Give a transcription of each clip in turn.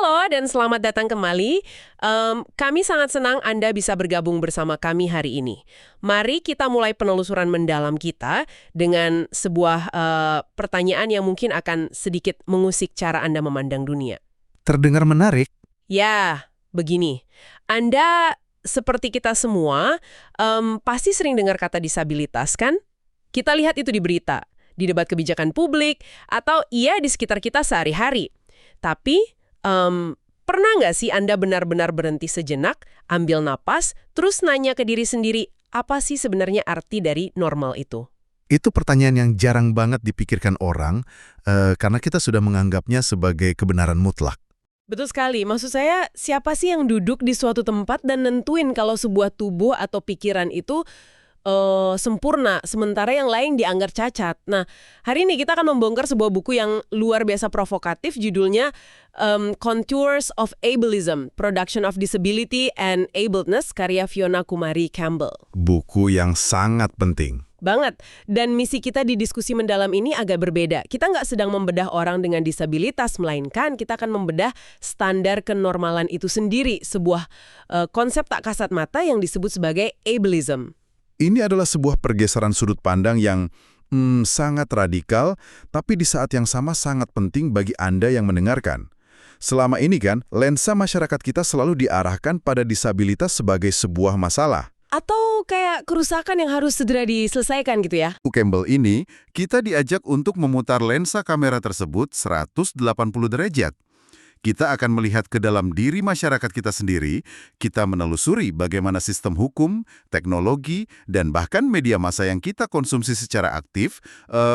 Halo dan selamat datang kembali. Kami sangat senang Anda bisa bergabung bersama kami hari ini. Mari kita mulai penelusuran mendalam kita dengan sebuah pertanyaan yang mungkin akan sedikit mengusik cara Anda memandang dunia. Terdengar menarik. Ya, begini. Anda seperti kita semua pasti sering dengar kata disabilitas, kan? Kita lihat itu di berita, di debat kebijakan publik, atau di sekitar kita sehari-hari. Tapi pernah nggak sih Anda benar-benar berhenti sejenak, ambil napas, terus nanya ke diri sendiri, apa sih sebenarnya arti dari normal itu? Itu pertanyaan yang jarang banget dipikirkan orang, karena kita sudah menganggapnya sebagai kebenaran mutlak. Betul sekali. Maksud saya, siapa sih yang duduk di suatu tempat dan nentuin kalau sebuah tubuh atau pikiran itu sempurna, sementara yang lain dianggap cacat. Nah, hari ini kita akan membongkar sebuah buku yang luar biasa provokatif, judulnya Contours of Ableism, Production of Disability and Abledness, karya Fiona Kumari Campbell. Buku yang sangat penting. Banget. Dan misi kita di diskusi mendalam ini agak berbeda. Kita nggak sedang membedah orang dengan disabilitas, melainkan kita akan membedah standar kenormalan itu sendiri, sebuah konsep tak kasat mata yang disebut sebagai ableism. Ini adalah sebuah pergeseran sudut pandang yang sangat radikal, tapi di saat yang sama sangat penting bagi Anda yang mendengarkan. Selama ini kan, lensa masyarakat kita selalu diarahkan pada disabilitas sebagai sebuah masalah. Atau kayak kerusakan yang harus segera diselesaikan gitu ya? Campbell ini, kita diajak untuk memutar lensa kamera tersebut 180 derajat. Kita akan melihat ke dalam diri masyarakat kita sendiri, kita menelusuri bagaimana sistem hukum, teknologi, dan bahkan media massa yang kita konsumsi secara aktif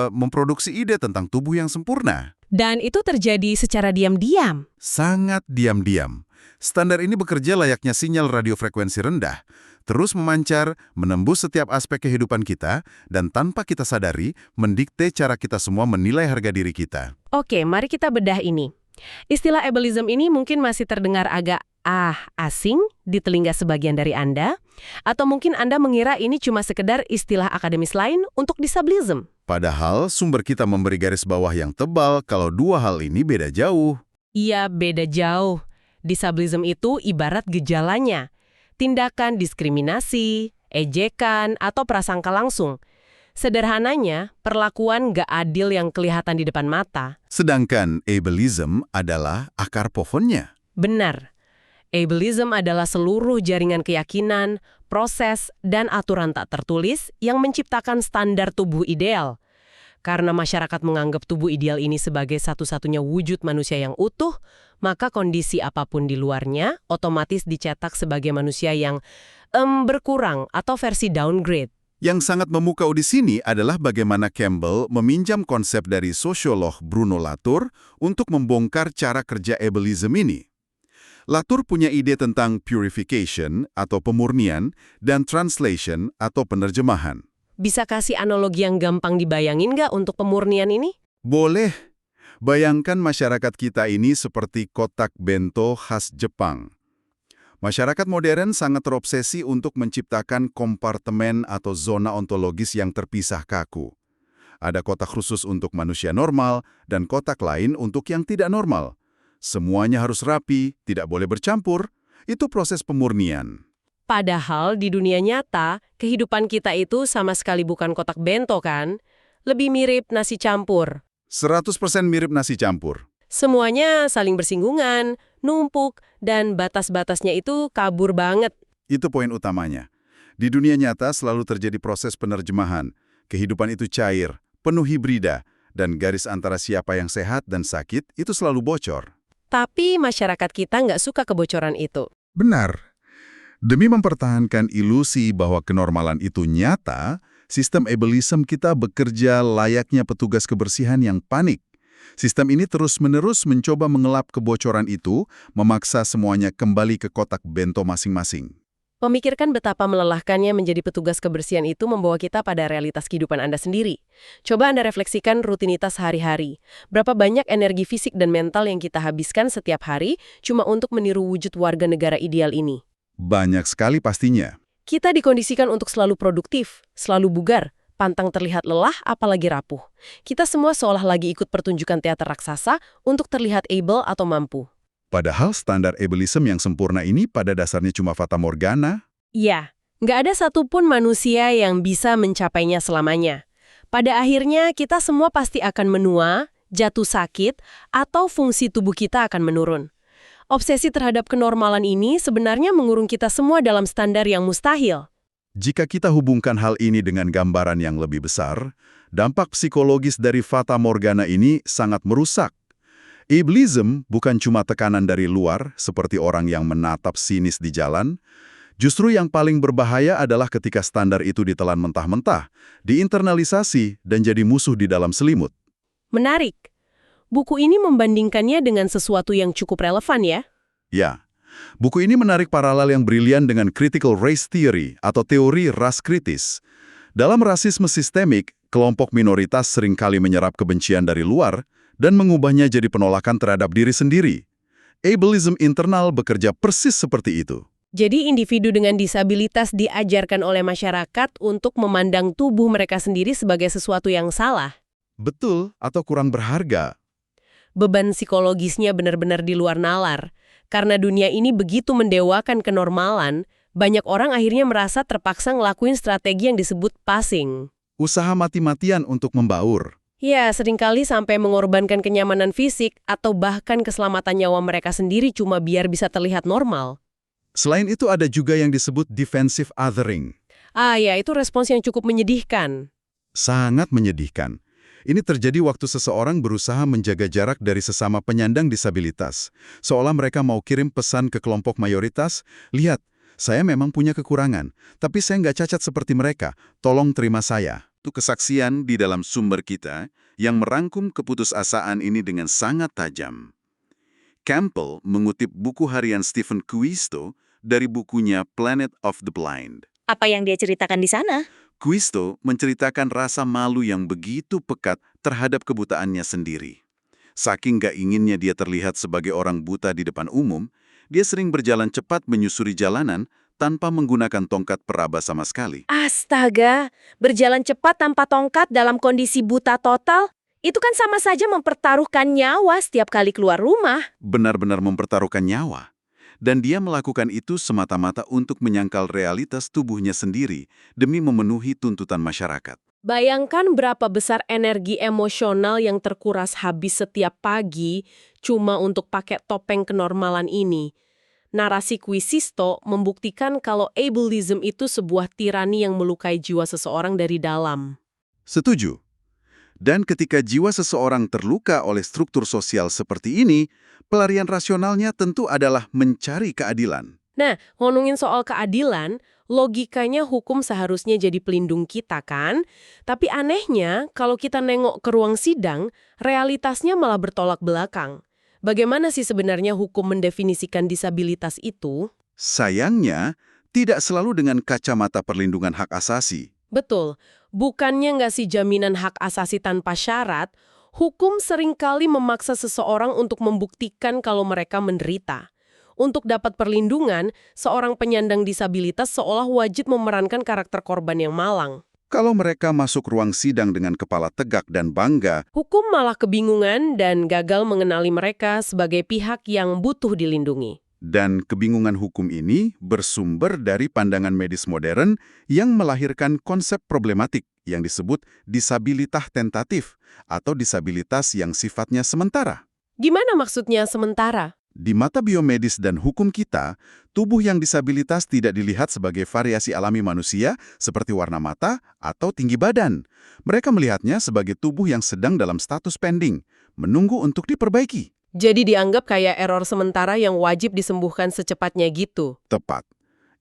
memproduksi ide tentang tubuh yang sempurna. Dan itu terjadi secara diam-diam. Sangat diam-diam. Standar ini bekerja layaknya sinyal radiofrekuensi rendah, terus memancar, menembus setiap aspek kehidupan kita, dan tanpa kita sadari, mendikte cara kita semua menilai harga diri kita. Oke, mari kita bedah ini. Istilah ableism ini mungkin masih terdengar agak asing di telinga sebagian dari Anda, atau mungkin Anda mengira ini cuma sekedar istilah akademis lain untuk disabilism. Padahal sumber kita memberi garis bawah yang tebal kalau dua hal ini beda jauh. Iya, beda jauh. Disabilism itu ibarat gejalanya. Tindakan diskriminasi, ejekan, atau prasangka langsung. Sederhananya, perlakuan gak adil yang kelihatan di depan mata. Sedangkan ableism adalah akar pohonnya. Benar. Ableism adalah seluruh jaringan keyakinan, proses, dan aturan tak tertulis yang menciptakan standar tubuh ideal. Karena masyarakat menganggap tubuh ideal ini sebagai satu-satunya wujud manusia yang utuh, maka kondisi apapun di luarnya otomatis dicetak sebagai manusia yang berkurang atau versi downgrade. Yang sangat memukau di sini adalah bagaimana Campbell meminjam konsep dari sosiolog Bruno Latour untuk membongkar cara kerja ableism ini. Latour punya ide tentang purification atau pemurnian dan translation atau penerjemahan. Bisa kasih analogi yang gampang dibayangin nggak untuk pemurnian ini? Boleh. Bayangkan masyarakat kita ini seperti kotak bento khas Jepang. Masyarakat modern sangat terobsesi untuk menciptakan kompartemen atau zona ontologis yang terpisah kaku. Ada kotak khusus untuk manusia normal dan kotak lain untuk yang tidak normal. Semuanya harus rapi, tidak boleh bercampur. Itu proses pemurnian. Padahal di dunia nyata, kehidupan kita itu sama sekali bukan kotak bento kan? Lebih mirip nasi campur. 100% mirip nasi campur. Semuanya saling bersinggungan, numpuk, dan batas-batasnya itu kabur banget. Itu poin utamanya. Di dunia nyata selalu terjadi proses penerjemahan. Kehidupan itu cair, penuh hibrida, dan garis antara siapa yang sehat dan sakit itu selalu bocor. Tapi masyarakat kita nggak suka kebocoran itu. Benar. Demi mempertahankan ilusi bahwa kenormalan itu nyata, sistem ableism kita bekerja layaknya petugas kebersihan yang panik. Sistem ini terus-menerus mencoba mengelap kebocoran itu, memaksa semuanya kembali ke kotak bento masing-masing. Memikirkan betapa melelahkannya menjadi petugas kebersihan itu membawa kita pada realitas kehidupan Anda sendiri. Coba Anda refleksikan rutinitas hari-hari. Berapa banyak energi fisik dan mental yang kita habiskan setiap hari cuma untuk meniru wujud warga negara ideal ini? Banyak sekali pastinya. Kita dikondisikan untuk selalu produktif, selalu bugar, pantang terlihat lelah apalagi rapuh. Kita semua seolah lagi ikut pertunjukan teater raksasa untuk terlihat able atau mampu. Padahal standar ableism yang sempurna ini pada dasarnya cuma fatamorgana. Iya, nggak ada satupun manusia yang bisa mencapainya selamanya. Pada akhirnya, kita semua pasti akan menua, jatuh sakit, atau fungsi tubuh kita akan menurun. Obsesi terhadap kenormalan ini sebenarnya mengurung kita semua dalam standar yang mustahil. Jika kita hubungkan hal ini dengan gambaran yang lebih besar, dampak psikologis dari fata morgana ini sangat merusak. Ableism bukan cuma tekanan dari luar, seperti orang yang menatap sinis di jalan. Justru yang paling berbahaya adalah ketika standar itu ditelan mentah-mentah, diinternalisasi, dan jadi musuh di dalam selimut. Menarik. Buku ini membandingkannya dengan sesuatu yang cukup relevan ya? Ya, buku ini menarik paralel yang brilian dengan critical race theory atau teori ras kritis. Dalam rasisme sistemik, kelompok minoritas seringkali menyerap kebencian dari luar dan mengubahnya jadi penolakan terhadap diri sendiri. Ableism internal bekerja persis seperti itu. Jadi individu dengan disabilitas diajarkan oleh masyarakat untuk memandang tubuh mereka sendiri sebagai sesuatu yang salah. Betul, atau kurang berharga. Beban psikologisnya benar-benar di luar nalar. Karena dunia ini begitu mendewakan kenormalan, banyak orang akhirnya merasa terpaksa ngelakuin strategi yang disebut passing. Usaha mati-matian untuk membaur. Ya, seringkali sampai mengorbankan kenyamanan fisik atau bahkan keselamatan nyawa mereka sendiri cuma biar bisa terlihat normal. Selain itu ada juga yang disebut defensive othering. Ya, itu respons yang cukup menyedihkan. Sangat menyedihkan. Ini terjadi waktu seseorang berusaha menjaga jarak dari sesama penyandang disabilitas. Seolah mereka mau kirim pesan ke kelompok mayoritas, lihat, saya memang punya kekurangan, tapi saya nggak cacat seperti mereka, tolong terima saya. Itu kesaksian di dalam sumber kita yang merangkum keputusasaan ini dengan sangat tajam. Campbell mengutip buku harian Stephen Kuisto dari bukunya Planet of the Blind. Apa yang dia ceritakan di sana? Kuisto menceritakan rasa malu yang begitu pekat terhadap kebutaannya sendiri. Saking gak inginnya dia terlihat sebagai orang buta di depan umum, dia sering berjalan cepat menyusuri jalanan tanpa menggunakan tongkat peraba sama sekali. Astaga, berjalan cepat tanpa tongkat dalam kondisi buta total? Itu kan sama saja mempertaruhkan nyawa setiap kali keluar rumah. Benar-benar mempertaruhkan nyawa. Dan dia melakukan itu semata-mata untuk menyangkal realitas tubuhnya sendiri demi memenuhi tuntutan masyarakat. Bayangkan berapa besar energi emosional yang terkuras habis setiap pagi cuma untuk pakai topeng kenormalan ini. Narasi Kuisto membuktikan kalau ableism itu sebuah tirani yang melukai jiwa seseorang dari dalam. Setuju. Dan ketika jiwa seseorang terluka oleh struktur sosial seperti ini, pelarian rasionalnya tentu adalah mencari keadilan. Nah, ngomongin soal keadilan, logikanya hukum seharusnya jadi pelindung kita kan? Tapi anehnya, kalau kita nengok ke ruang sidang, realitasnya malah bertolak belakang. Bagaimana sih sebenarnya hukum mendefinisikan disabilitas itu? Sayangnya, tidak selalu dengan kacamata perlindungan hak asasi. Betul, bukannya nggak sih jaminan hak asasi tanpa syarat, hukum seringkali memaksa seseorang untuk membuktikan kalau mereka menderita. Untuk dapat perlindungan, seorang penyandang disabilitas seolah wajib memerankan karakter korban yang malang. Kalau mereka masuk ruang sidang dengan kepala tegak dan bangga, Hukum malah kebingungan dan gagal mengenali mereka sebagai pihak yang butuh dilindungi. dan kebingungan hukum ini bersumber dari pandangan medis modern yang melahirkan konsep problematik yang disebut disabilitas tentatif atau disabilitas yang sifatnya sementara. Gimana maksudnya sementara? Di mata biomedis dan hukum kita, tubuh yang disabilitas tidak dilihat sebagai variasi alami manusia seperti warna mata atau tinggi badan. Mereka melihatnya sebagai tubuh yang sedang dalam status pending, menunggu untuk diperbaiki. Jadi dianggap kayak error sementara yang wajib disembuhkan secepatnya gitu. Tepat.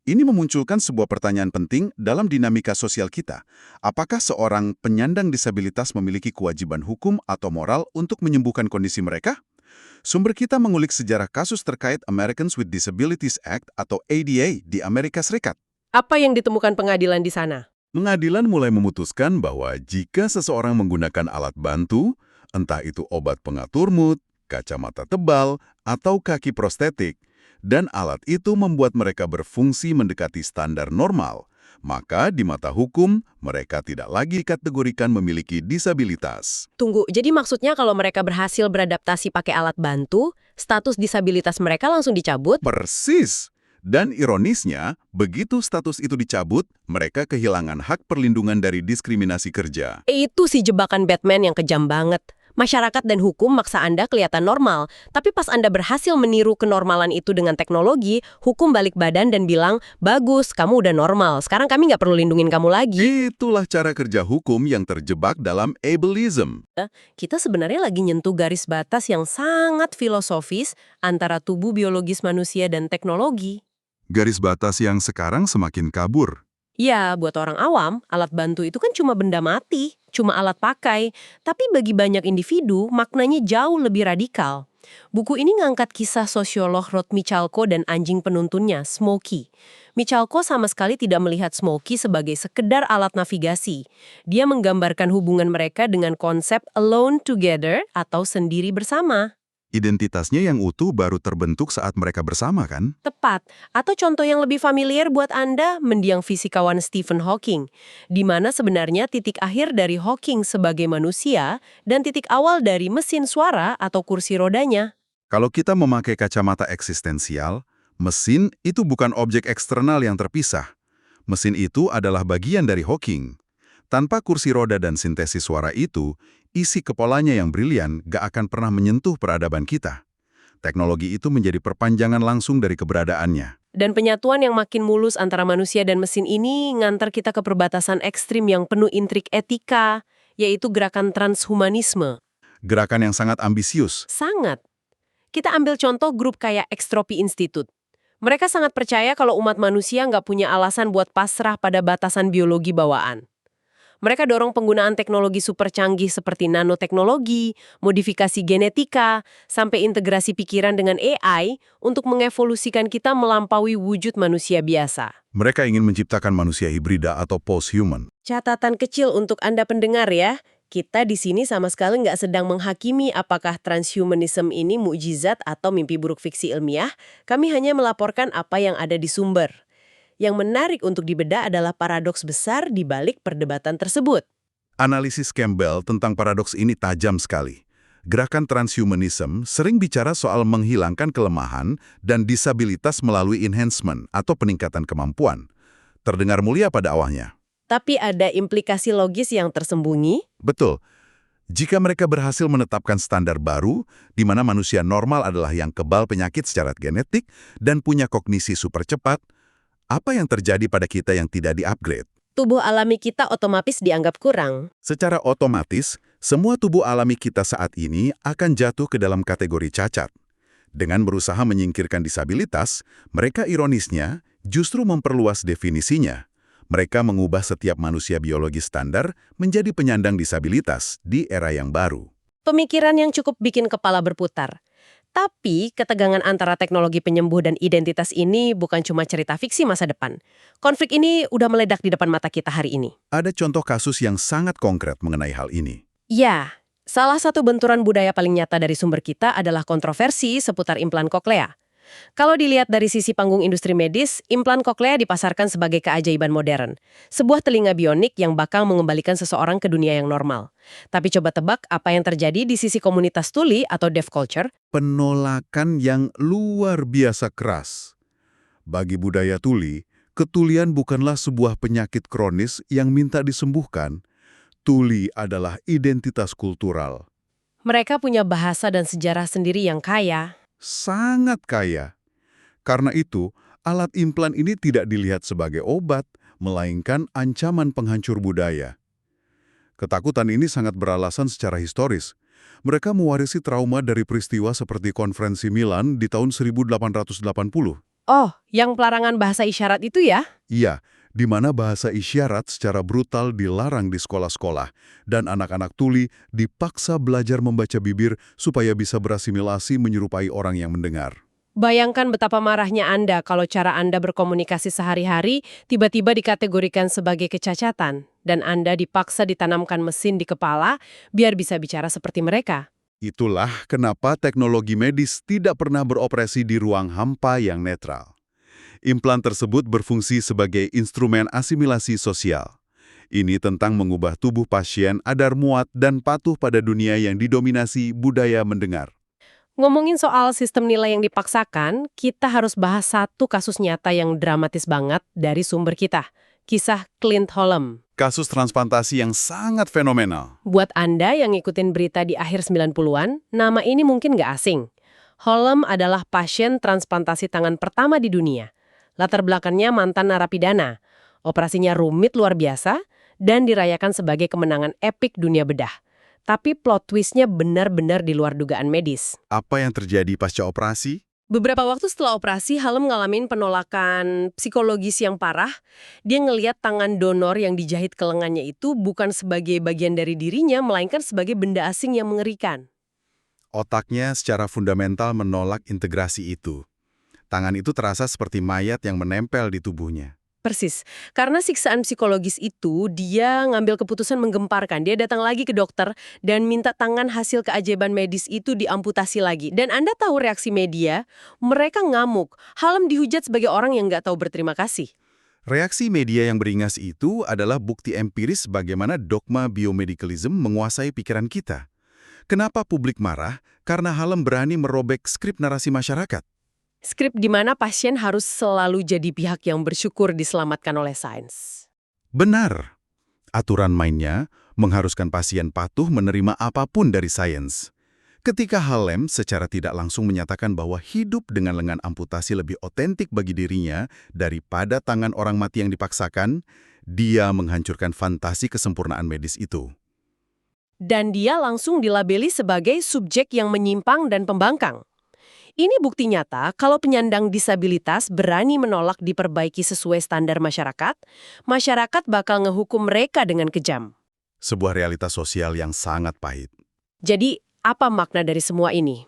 Ini memunculkan sebuah pertanyaan penting dalam dinamika sosial kita. Apakah seorang penyandang disabilitas memiliki kewajiban hukum atau moral untuk menyembuhkan kondisi mereka? Sumber kita mengulik sejarah kasus terkait Americans with Disabilities Act atau ADA di Amerika Serikat. Apa yang ditemukan pengadilan di sana? Pengadilan mulai memutuskan bahwa jika seseorang menggunakan alat bantu, entah itu obat pengatur mood, kacamata tebal, atau kaki prostetik, dan alat itu membuat mereka berfungsi mendekati standar normal, maka di mata hukum, mereka tidak lagi dikategorikan memiliki disabilitas. Tunggu, jadi maksudnya kalau mereka berhasil beradaptasi pakai alat bantu, status disabilitas mereka langsung dicabut. Persis. Dan ironisnya, begitu status itu dicabut, mereka kehilangan hak perlindungan dari diskriminasi kerja. Itu si jebakan Batman yang kejam banget. Masyarakat dan hukum maksa Anda kelihatan normal, tapi pas Anda berhasil meniru kenormalan itu dengan teknologi, hukum balik badan dan bilang, bagus, kamu udah normal, sekarang kami nggak perlu lindungin kamu lagi. Itulah cara kerja hukum yang terjebak dalam ableism. Kita sebenarnya lagi nyentuh garis batas yang sangat filosofis antara tubuh biologis manusia dan teknologi. Garis batas yang sekarang semakin kabur. Ya, buat orang awam, alat bantu itu kan cuma benda mati, cuma alat pakai. Tapi bagi banyak individu, maknanya jauh lebih radikal. Buku ini ngangkat kisah sosiolog Rod Michalko dan anjing penuntunnya, Smokey. Michalko sama sekali tidak melihat Smokey sebagai sekedar alat navigasi. Dia menggambarkan hubungan mereka dengan konsep alone together atau sendiri bersama. Identitasnya yang utuh baru terbentuk saat mereka bersama, kan? Tepat. Atau contoh yang lebih familiar buat Anda, mendiang fisikawan Stephen Hawking, di mana sebenarnya titik akhir dari Hawking sebagai manusia dan titik awal dari mesin suara atau kursi rodanya. Kalau kita memakai kacamata eksistensial, mesin itu bukan objek eksternal yang terpisah. Mesin itu adalah bagian dari Hawking. Tanpa kursi roda dan sintesis suara itu, isi kepalanya yang brilian gak akan pernah menyentuh peradaban kita. Teknologi itu menjadi perpanjangan langsung dari keberadaannya. Dan penyatuan yang makin mulus antara manusia dan mesin ini ngantar kita ke perbatasan ekstrim yang penuh intrik etika, yaitu gerakan transhumanisme. Gerakan yang sangat ambisius. Sangat. Kita ambil contoh grup kayak Extropy Institute. Mereka sangat percaya kalau umat manusia nggak punya alasan buat pasrah pada batasan biologi bawaan. Mereka dorong penggunaan teknologi super canggih seperti nanoteknologi, modifikasi genetika, sampai integrasi pikiran dengan AI untuk mengevolusikan kita melampaui wujud manusia biasa. Mereka ingin menciptakan manusia hibrida atau post-human. Catatan kecil untuk Anda pendengar ya, kita di sini sama sekali nggak sedang menghakimi apakah transhumanism ini mukjizat atau mimpi buruk fiksi ilmiah, kami hanya melaporkan apa yang ada di sumber. Yang menarik untuk dibedah adalah paradoks besar di balik perdebatan tersebut. Analisis Campbell tentang paradoks ini tajam sekali. Gerakan transhumanism sering bicara soal menghilangkan kelemahan dan disabilitas melalui enhancement atau peningkatan kemampuan. Terdengar mulia pada awalnya. Tapi ada implikasi logis yang tersembunyi. Betul. Jika mereka berhasil menetapkan standar baru, di mana manusia normal adalah yang kebal penyakit secara genetik dan punya kognisi super cepat, apa yang terjadi pada kita yang tidak di-upgrade? Tubuh alami kita otomatis dianggap kurang. Secara otomatis, semua tubuh alami kita saat ini akan jatuh ke dalam kategori cacat. Dengan berusaha menyingkirkan disabilitas, mereka ironisnya justru memperluas definisinya. Mereka mengubah setiap manusia biologis standar menjadi penyandang disabilitas di era yang baru. Pemikiran yang cukup bikin kepala berputar. Tapi, ketegangan antara teknologi penyembuh dan identitas ini bukan cuma cerita fiksi masa depan. Konflik ini udah meledak di depan mata kita hari ini. Ada contoh kasus yang sangat konkret mengenai hal ini. Ya, salah satu benturan budaya paling nyata dari sumber kita adalah kontroversi seputar implan koklea. Kalau dilihat dari sisi panggung industri medis, implan koklea dipasarkan sebagai keajaiban modern. Sebuah telinga bionik yang bakal mengembalikan seseorang ke dunia yang normal. Tapi coba tebak apa yang terjadi di sisi komunitas tuli atau deaf culture? Penolakan yang luar biasa keras. Bagi budaya tuli, ketulian bukanlah sebuah penyakit kronis yang minta disembuhkan. Tuli adalah identitas kultural. Mereka punya bahasa dan sejarah sendiri yang kaya. Sangat kaya. Karena itu, alat implan ini tidak dilihat sebagai obat, melainkan ancaman penghancur budaya. Ketakutan ini sangat beralasan secara historis. Mereka mewarisi trauma dari peristiwa seperti Konferensi Milan di tahun 1880. Oh, yang pelarangan bahasa isyarat itu ya? Iya, di mana bahasa isyarat secara brutal dilarang di sekolah-sekolah, dan anak-anak tuli dipaksa belajar membaca bibir supaya bisa berasimilasi menyerupai orang yang mendengar. Bayangkan betapa marahnya Anda kalau cara Anda berkomunikasi sehari-hari tiba-tiba dikategorikan sebagai kecacatan, dan Anda dipaksa ditanamkan mesin di kepala biar bisa bicara seperti mereka. Itulah kenapa teknologi medis tidak pernah beroperasi di ruang hampa yang netral. Implan tersebut berfungsi sebagai instrumen asimilasi sosial. Ini tentang mengubah tubuh pasien agar muat dan patuh pada dunia yang didominasi budaya mendengar. Ngomongin soal sistem nilai yang dipaksakan, kita harus bahas satu kasus nyata yang dramatis banget dari sumber kita. Kisah Clint Holem. Kasus transplantasi yang sangat fenomenal. Buat Anda yang ngikutin berita di akhir 90-an, nama ini mungkin nggak asing. Holem adalah pasien transplantasi tangan pertama di dunia. Latar belakangnya mantan narapidana. Operasinya rumit luar biasa dan dirayakan sebagai kemenangan epik dunia bedah. Tapi plot twist-nya benar-benar di luar dugaan medis. Apa yang terjadi pasca operasi? Beberapa waktu setelah operasi, Holem ngalamin penolakan psikologis yang parah. Dia ngelihat tangan donor yang dijahit ke lengannya itu bukan sebagai bagian dari dirinya, melainkan sebagai benda asing yang mengerikan. Otaknya secara fundamental menolak integrasi itu. Tangan itu terasa seperti mayat yang menempel di tubuhnya. Persis. Karena siksaan psikologis itu, dia ngambil keputusan menggemparkan. Dia datang lagi ke dokter dan minta tangan hasil keajaiban medis itu diamputasi lagi. Dan Anda tahu reaksi media? Mereka ngamuk. Holem dihujat sebagai orang yang nggak tahu berterima kasih. Reaksi media yang beringas itu adalah bukti empiris bagaimana dogma biomedicalism menguasai pikiran kita. Kenapa publik marah? Karena Holem berani merobek skrip narasi masyarakat. Skrip di mana pasien harus selalu jadi pihak yang bersyukur diselamatkan oleh sains. Benar. Aturan mainnya mengharuskan pasien patuh menerima apapun dari sains. Ketika Holem secara tidak langsung menyatakan bahwa hidup dengan lengan amputasi lebih otentik bagi dirinya daripada tangan orang mati yang dipaksakan, dia menghancurkan fantasi kesempurnaan medis itu. Dan dia langsung dilabeli sebagai subjek yang menyimpang dan pembangkang. Ini bukti nyata kalau penyandang disabilitas berani menolak diperbaiki sesuai standar masyarakat, masyarakat bakal ngehukum mereka dengan kejam. Sebuah realitas sosial yang sangat pahit. Jadi, apa makna dari semua ini?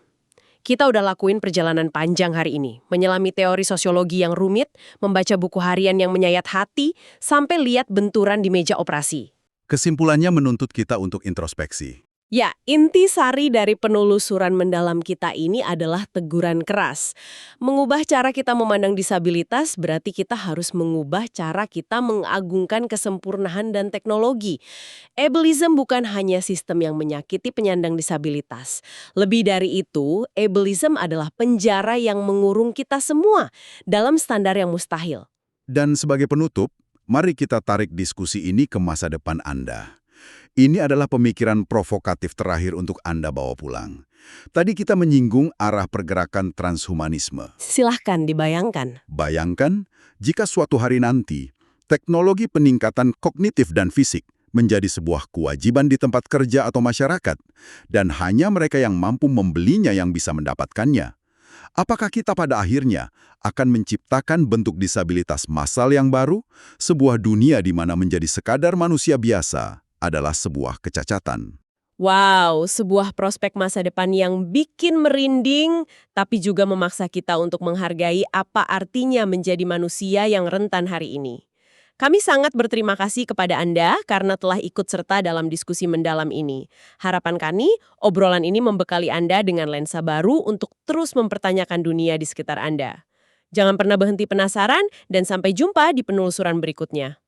Kita udah lakuin perjalanan panjang hari ini, menyelami teori sosiologi yang rumit, membaca buku harian yang menyayat hati, sampai lihat benturan di meja operasi. Kesimpulannya menuntut kita untuk introspeksi. Ya, inti sari dari penelusuran mendalam kita ini adalah teguran keras. Mengubah cara kita memandang disabilitas berarti kita harus mengubah cara kita mengagungkan kesempurnaan dan teknologi. Ableism bukan hanya sistem yang menyakiti penyandang disabilitas. Lebih dari itu, ableism adalah penjara yang mengurung kita semua dalam standar yang mustahil. Dan sebagai penutup, mari kita tarik diskusi ini ke masa depan Anda. Ini adalah pemikiran provokatif terakhir untuk Anda bawa pulang. Tadi kita menyinggung arah pergerakan transhumanisme. Silahkan dibayangkan. Bayangkan, jika suatu hari nanti, teknologi peningkatan kognitif dan fisik menjadi sebuah kewajiban di tempat kerja atau masyarakat, dan hanya mereka yang mampu membelinya yang bisa mendapatkannya. Apakah kita pada akhirnya akan menciptakan bentuk disabilitas massal yang baru, sebuah dunia di mana menjadi sekadar manusia biasa adalah sebuah kecacatan? Wow, sebuah prospek masa depan yang bikin merinding, tapi juga memaksa kita untuk menghargai apa artinya menjadi manusia yang rentan hari ini. Kami sangat berterima kasih kepada Anda karena telah ikut serta dalam diskusi mendalam ini. Harapan kami, obrolan ini membekali Anda dengan lensa baru untuk terus mempertanyakan dunia di sekitar Anda. Jangan pernah berhenti penasaran, dan sampai jumpa di penelusuran berikutnya.